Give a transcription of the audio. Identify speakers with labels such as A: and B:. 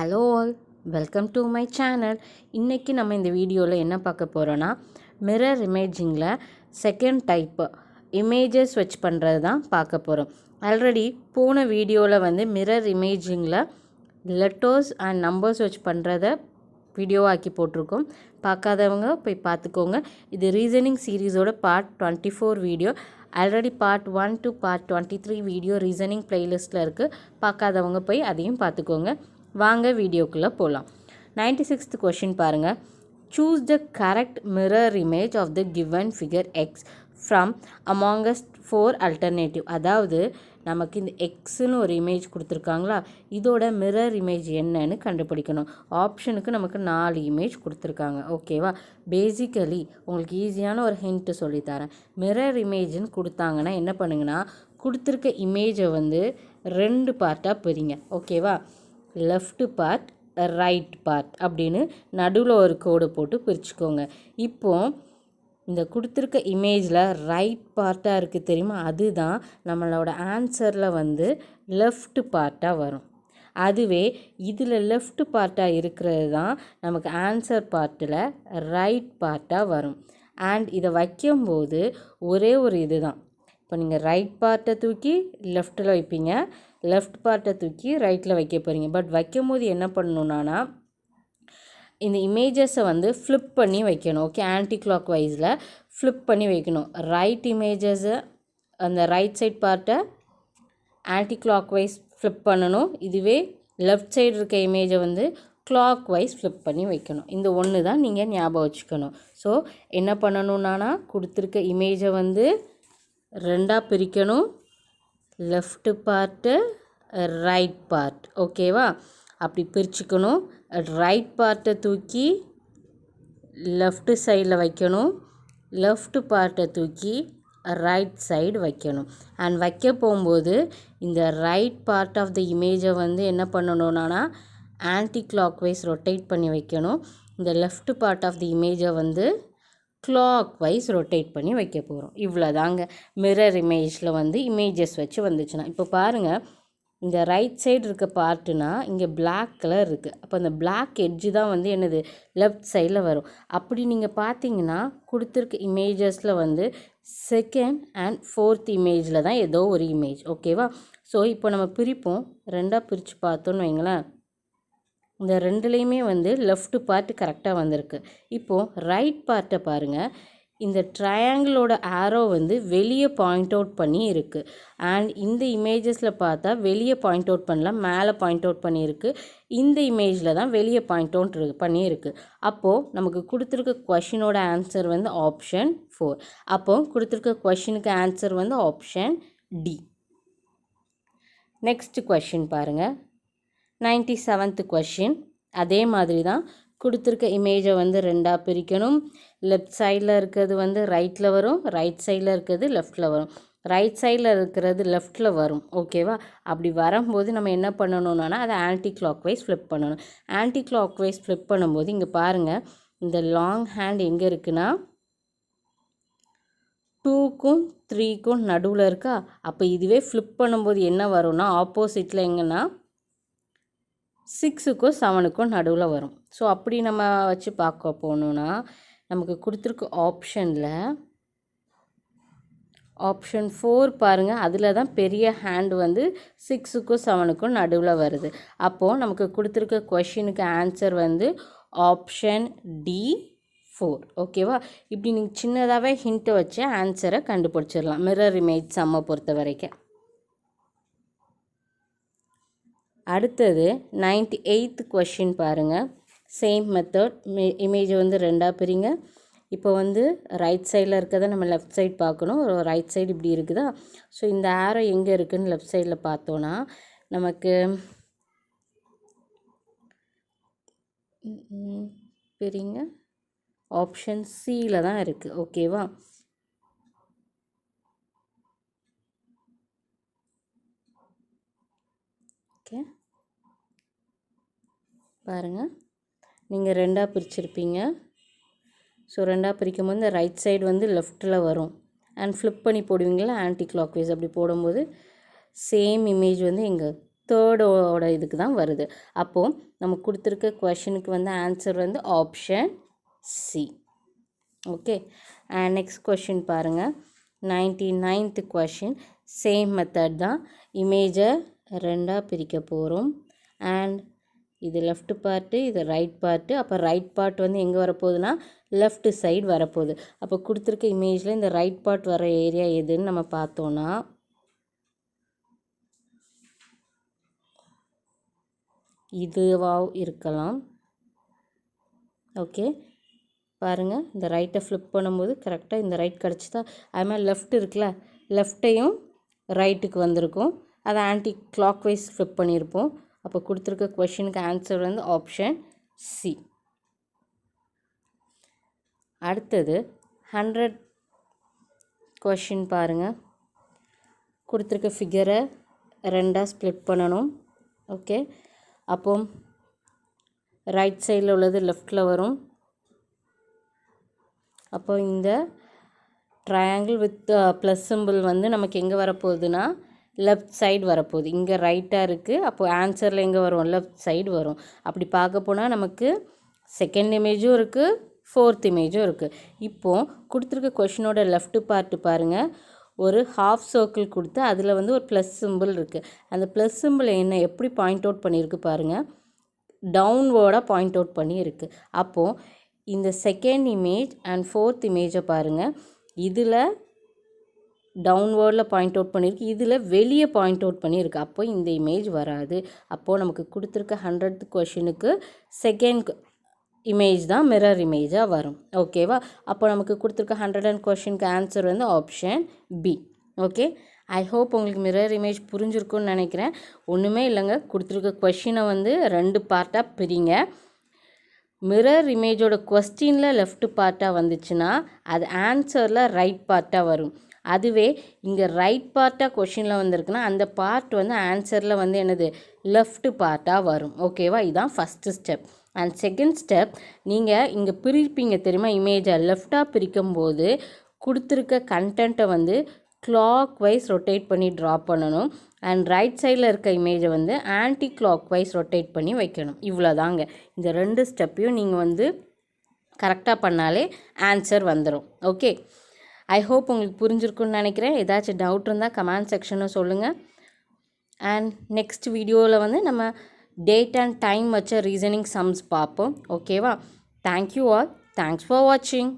A: Hello all, welcome to my channel. இன்றைக்கி நம்ம இந்த வீடியோவில் என்ன பார்க்க போகிறோன்னா, மிரர் இமேஜிங்கில் செகண்ட் டைப்பு இமேஜஸ் வச்சு பண்ணுறது தான் பார்க்க போகிறோம். ஆல்ரெடி போன வீடியோவில் வந்து மிரர் இமேஜிங்கில் லெட்டர்ஸ் அண்ட் நம்பர்ஸ் வச்சு பண்ணுறத வீடியோவாக்கி போட்டிருக்கோம். பார்க்காதவங்க போய் பார்த்துக்கோங்க. இது ரீசனிங் சீரீஸோட பார்ட் 24 வீடியோ. ஆல்ரெடி part 1 to part 23 video reasoning பிளேலிஸ்ட்டில் இருக்குது. பார்க்காதவங்க போய் அதையும் பார்த்துக்கோங்க. வாங்க வீடியோக்குள்ளே போகலாம். 96th கொஷின் பாருங்கள். Choose the correct mirror image of the given figure X from amongst 4 alternative. அதாவது நமக்கு இந்த எக்ஸுன்னு ஒரு இமேஜ் கொடுத்துருக்காங்களா, இதோட மிரர் இமேஜ் என்னன்னு கண்டுபிடிக்கணும். ஆப்ஷனுக்கு நமக்கு 4 இமேஜ் கொடுத்துருக்காங்க. ஓகேவா? பேசிக்கலி உங்களுக்கு ஈஸியான ஒரு ஹிண்ட்டு சொல்லித்தரேன். மிரர் இமேஜ்னு கொடுத்தாங்கன்னா என்ன பண்ணுங்கன்னா, கொடுத்துருக்க இமேஜை வந்து 2 பார்ட்டாக பிரிங்க. ஓகேவா? லெஃப்ட் பார்ட், ரைட் பார்ட் அப்படின்னு நடுவில் ஒரு கோடு போட்டு பிரிச்சுக்கோங்க. இப்போது இந்த கொடுத்துருக்க இமேஜில் ரைட் பார்ட்டாக இருக்குது தெரியுமா, அதுதான் நம்மளோட ஆன்சரில் வந்து லெஃப்ட் பார்ட்டாக வரும். அதுவே இதில் லெஃப்ட் பார்ட்டாக இருக்கிறது தான் நமக்கு ஆன்சர் பார்ட்டில் ரைட் பார்ட்டாக வரும். அண்ட் இதை வைக்கும்போது ஒரே ஒரு இது தான். இப்போ நீங்கள் ரைட் பார்ட்டை தூக்கி லெஃப்ட்டில் வைப்பீங்க, லெஃப்ட் பார்ட்டை தூக்கி ரைட்டில் வைக்க போகிறீங்க. பட் வைக்கும் போது என்ன பண்ணணுன்னா, இந்த இமேஜஸை வந்து ஃப்ளிப் பண்ணி வைக்கணும். ஓகே, ஆன்டி கிளாக் வைஸில் ஃப்ளிப் பண்ணி வைக்கணும். ரைட் இமேஜஸை, அந்த ரைட் சைட் பார்ட்டை ஆன்டி கிளாக் வைஸ் ஃப்ளிப் பண்ணணும். இதுவே லெஃப்ட் சைடு இருக்க இமேஜை வந்து கிளாக் வைஸ் ஃப்ளிப் பண்ணி வைக்கணும். இந்த ஒன்று தான் நீங்கள் ஞாபகம் வச்சுக்கணும். ஸோ என்ன பண்ணணுன்னா, கொடுத்துருக்க இமேஜை வந்து 2ஆக பிரிக்கணும். Left part, right part. ஓகேவா? அப்படி பிரிச்சுக்கணும். ரைட் பார்ட்டை தூக்கி லெஃப்ட் சைடில் வைக்கணும், லெஃப்ட் பார்ட்டை தூக்கி ரைட் சைடு வைக்கணும். அண்ட் வைக்க போகும்போது இந்த ரைட் பார்ட் ஆஃப் த இமேஜை வந்து என்ன பண்ணணுன்னா, ஆன்டி கிளாக் வைஸ் ரொட்டேட் பண்ணி வைக்கணும். இந்த லெஃப்ட் பார்ட் ஆஃப் த இமேஜை வந்து கிளாக் வைஸ் ரொட்டேட் பண்ணி வைக்க போகிறோம். இவ்வளோ தாங்க மிரர் இமேஜில் வந்து இமேஜஸ் வச்சு வந்துச்சுன்னா. இப்போ பாருங்கள், இந்த ரைட் சைடு இருக்க பார்ட்டுனா இங்கே பிளாக் கலர் இருக்குது. அப்போ அந்த பிளாக் எட்ஜு தான் வந்து என்னது, லெஃப்ட் சைடில் வரும். அப்படி நீங்கள் பார்த்தீங்கன்னா கொடுத்துருக்க இமேஜஸில் வந்து செகண்ட் அண்ட் ஃபோர்த் இமேஜில் தான் ஏதோ ஒரு இமேஜ். ஓகேவா? ஸோ இப்போ நம்ம பிரிப்போம். 2ஆக பிரித்து பார்த்தோன்னு வைங்களேன், இந்த 2லேயுமே வந்து லெஃப்ட் பார்ட் கரெக்டாக வந்திருக்கு. இப்போது ரைட் பார்ட்டை பாருங்கள், இந்த ட்ரையாங்கிளோட ஆரோ வந்து வெளியே பாயிண்ட் அவுட் பண்ணி இருக்குது. அண்ட் இந்த இமேஜஸில் பார்த்தா வெளியே பாயிண்ட் அவுட் பண்ணல, மேலே பாயிண்ட் அவுட் பண்ணியிருக்கு. இந்த இமேஜில் தான் வெளியே பாயிண்ட் அவுட் பண்ணியிருக்கு. அப்போது நமக்கு கொடுத்துருக்க கொஷினோட ஆன்சர் வந்து ஆப்ஷன் 4. அப்போது கொடுத்துருக்க கொஷினுக்கு ஆன்சர் வந்து ஆப்ஷன் டி. நெக்ஸ்ட் கொஷின் பாருங்கள். 97th question. அதே மாதிரி தான் கொடுத்துருக்க இமேஜை வந்து 2ஆக பிரிக்கணும். லெஃப்ட் சைடில் இருக்கிறது வந்து ரைட்டில் வரும், ரைட் சைடில் இருக்கிறது லெஃப்டில் வரும். ரைட் சைடில் இருக்கிறது லெஃப்டில் வரும். ஓகேவா? அப்படி வரும்போது நம்ம என்ன பண்ணணுன்னா, அதை ஆன்டி கிளாக் வைஸ் ஃப்ளிப் பண்ணணும். ஆன்டி கிளாக் வைஸ் ஃப்ளிப் பண்ணும்போது இங்கே பாருங்கள், இந்த லாங் ஹேண்ட் எங்கே இருக்குன்னா 2க்கும் 3க்கும் நடுவில் இருக்கா. அப்போ இதுவே ஃப்ளிப் பண்ணும்போது என்ன வரும்னா, ஆப்போசிட்டில் எங்கன்னா 6க்கும் 7க்கும் நடுவில் வரும். ஸோ அப்படி நம்ம வச்சு பார்க்க போகணுன்னா, நமக்கு கொடுத்துருக்க ஆப்ஷனில் ஆப்ஷன் 4 பாருங்கள், அதில் தான் பெரிய ஹேண்டு வந்து 6க்கும் 7க்கும் நடுவில் வருது. அப்போது நமக்கு கொடுத்துருக்க கொஷினுக்கு ஆன்சர் வந்து ஆப்ஷன் டி 4. ஓகேவா? இப்படி நீங்கள் சின்னதாகவே ஹிண்ட்டை வச்சு ஆன்சரை கண்டுபிடிச்சிடலாம் மிரர் இமேஜ் சம்மை பொறுத்த வரைக்கும். அடுத்தது 98th கொஷின் பாருங்கள். சேம் மெத்தட், இமேஜை வந்து 2ஆக பிரிங்க. இப்போ வந்து ரைட் சைடில் இருக்கிறத நம்ம லெஃப்ட் சைடு பார்க்கணும். ரைட் சைடு இப்படி இருக்குதா. ஸோ இந்த ஆரோ எங்கே இருக்குதுன்னு லெஃப்ட் சைடில் பார்த்தோன்னா நமக்கு பிரிங்க, ஆப்ஷன் சியில் தான் இருக்குது. ஓகேவா? ஓகே பாருங்கள், நீங்கள் 2ஆக பிரிச்சிருப்பீங்க. ஸோ 2ஆக பிரிக்கும் போது இந்த ரைட் சைடு வந்து லெஃப்ட்டில் வரும். அண்ட் ஃப்ளிப் பண்ணி போடுவீங்களா ஆன்டி கிளாக் வைஸ். அப்படி போடும்போது சேம் இமேஜ் வந்து எங்கள் தேர்டோட இதுக்கு தான் வருது. அப்போது நம்ம கொடுத்துருக்க கொஷனுக்கு வந்து ஆன்சர் வந்து option C. Okay, and next question பாருங்கள். 99th question. சேம் மெத்தட் தான். இமேஜை ரெண்டாக பிரிக்க போகிறோம். அண்ட் இது லெஃப்ட் பார்ட்டு, இது ரைட் பார்ட்டு. அப்போ ரைட் பார்ட் வந்து எங்கே வரப்போகுதுன்னா லெஃப்ட் சைடு வரப்போகுது. அப்போ கொடுத்துருக்க இமேஜில் இந்த ரைட் பார்ட் வர ஏரியா எதுன்னு நம்ம பார்த்தோன்னா இதுவாக இருக்கலாம். ஓகே, பாருங்கள், இந்த ரைட்டை ஃப்ளிப் பண்ணும்போது கரெக்டாக இந்த ரைட் கிடச்சிதா. அதுமாதிரி லெஃப்ட் இருக்குல்ல, லெஃப்ட்டையும் ரைட்டுக்கு வந்திருக்கும். அதை ஆன்டி கிளாக் வைஸ் ஃப்ளிப் பண்ணியிருப்போம். அப்போ கொடுத்துருக்க கொஷனுக்கு ஆன்சர் வந்து ஆப்ஷன் சி. அடுத்தது 100 கொஷின் பாருங்கள். கொடுத்துருக்க ஃபிகரை ரெண்டாக ஸ்ப்ளிட் பண்ணணும். ஓகே, அப்போ ரைட் சைடில் உள்ளது லெஃப்டில் வரும். அப்போ இந்த ட்ரையாங்கிள் வித் ப்ளஸ் சிம்பிள் வந்து நமக்கு எங்கே வரப்போகுதுன்னா லெஃப்ட் சைடு வரப்போகுது. இங்கே ரைட்டாக இருக்குது. அப்போது ஆன்சரில் எங்கே வரும்? லெஃப்ட் சைடு வரும். அப்படி பார்க்க போனால் நமக்கு செகண்ட் இமேஜும் இருக்குது, ஃபோர்த் இமேஜும் இருக்குது. இப்போது கொடுத்துருக்க கொஷினோட லெஃப்ட் பார்ட்டு பாருங்கள். ஒரு ஹாஃப் சர்க்கிள் கொடுத்து அதில் வந்து ஒரு ப்ளஸ் சிம்பிள் இருக்குது. அந்த ப்ளஸ் சிம்பிள் என்ன எப்படி பாயிண்ட் அவுட் பண்ணியிருக்கு பாருங்கள். டவுன்வேர்டாக பாயிண்ட் அவுட் பண்ணி இருக்குது. அப்போது இந்த செகண்ட் இமேஜ் அண்ட் ஃபோர்த் இமேஜை பாருங்கள். இதில் டவுன்வேர்டில் பாயிண்ட் அவுட் பண்ணியிருக்கு, இதில் வெளியே பாயிண்ட் அவுட் பண்ணியிருக்கு. அப்போ இந்த இமேஜ் வராது. அப்போது நமக்கு கொடுத்துருக்க 100th கொஷினுக்கு செகண்ட் இமேஜ் தான் மிரர் இமேஜாக வரும். ஓகேவா? அப்போ நமக்கு கொடுத்துருக்க 100 கொஷினுக்கு ஆன்சர் வந்து option B. Okay, I hope உங்களுக்கு மிரர் இமேஜ் புரிஞ்சிருக்குன்னு நினைக்கிறேன். ஒன்றுமே இல்லைங்க, கொடுத்துருக்க கொஷினை வந்து 2 பார்ட்டாக பிரிங்க. மிரர் இமேஜோட கொஸ்டினில் லெஃப்ட் பார்ட்டாக வந்துச்சுன்னா அது ஆன்சரில் ரைட் பார்ட்டாக வரும். அதுவே இங்கே ரைட் பார்ட்டாக கொஷினில் வந்திருக்குன்னா அந்த பார்ட் வந்து ஆன்சரில் வந்து என்னது லெஃப்ட் பார்ட்டாக வரும். ஓகேவா? இதுதான் first step. And second step, நீங்கள் இங்கே பிரிப்பீங்க தெரியுமா இமேஜை. லெஃப்டாக பிரிக்கும்போது கொடுத்துருக்க கண்டென்ட்டை வந்து கிளாக் வைஸ் ரொட்டேட் பண்ணி ட்ரா பண்ணணும். அண்ட் ரைட் சைடில் இருக்க இமேஜை வந்து ஆன்டி கிளாக் வைஸ் ரொட்டேட் பண்ணி வைக்கணும். இவ்வளோதாங்க. இந்த 2 ஸ்டெப்பையும் நீங்கள் வந்து கரெக்டாக பண்ணாலே ஆன்சர் வந்துடும். ஓகே, ஐ ஹோப் உங்களுக்கு புரிஞ்சிருக்குன்னு நினைக்கிறேன். ஏதாச்சும் டவுட் இருந்தால் கமெண்ட் செக்ஷனில் சொல்லுங்கள். அண்ட் நெக்ஸ்ட் வீடியோவில் வந்து நம்ம டேட் அண்ட் டைம் வச்ச ரீசனிங் சம்ஸ் பார்ப்போம். ஓகேவா? Thank you all. தேங்க்ஸ் ஃபார் வாட்சிங்.